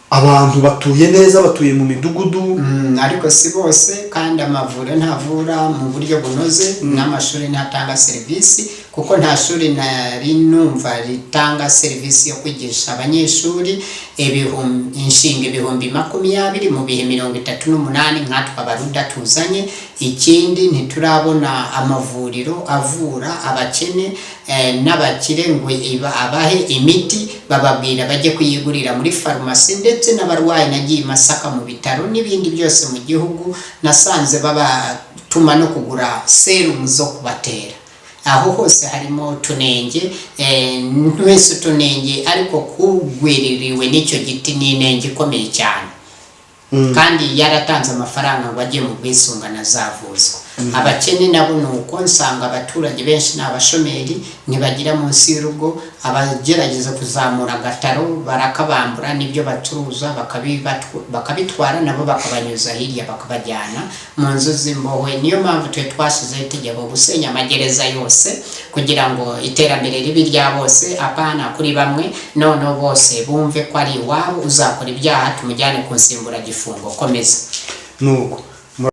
abantu batuye neza, batuye mu midugudu. Ariko si bose, kandi amavuriro ntavura mu buryo bunoze, n'amashuri ntatanga serivisi, kuko nta shuri nari numva ritanga serivisi yo kwigisha abanyeshuri inshinga 2020 mu bihe 38 nkatwe abaruda tuzanye. Ikindi ntiturabona amavuriro avura abakene n'abakire ngo abahe imiti, bababwira bajye kuyigurira muri farumasi, ndetse n'abarwayi nagiye Masaka mu bitaro n'ibindi byose mu gihugu nasanze babatuma no kugura serumu zo kubatera. Aho hose harimo tunenge, twese tunenge, ariko kugwereriwe n'icyo giti n'inenge ikomeye cyane. Kandi yaratanze amafaranga ngo ajye mu bwisungane azavuzwa. Abakene nabo nuko nsanga abaturage benshi n'abashomeri ntibagira munsi y'urugo, abagerageza kuzamura agataro barakabambura, n'ibyo bacuruza bakabitwara nabo bakabanyuza hirya bakabajyana mu nzu z'imbohe. Niyo mpamvu twe twashizeho itegeko gusenya amagereza yose kugira ngo iterambere ribe rya bose, apana kuri bamwe, none bose bumve ko ari iwabo, uzakora ibyaha tumujyane ku nsimburagifungo. Komeza. Nuko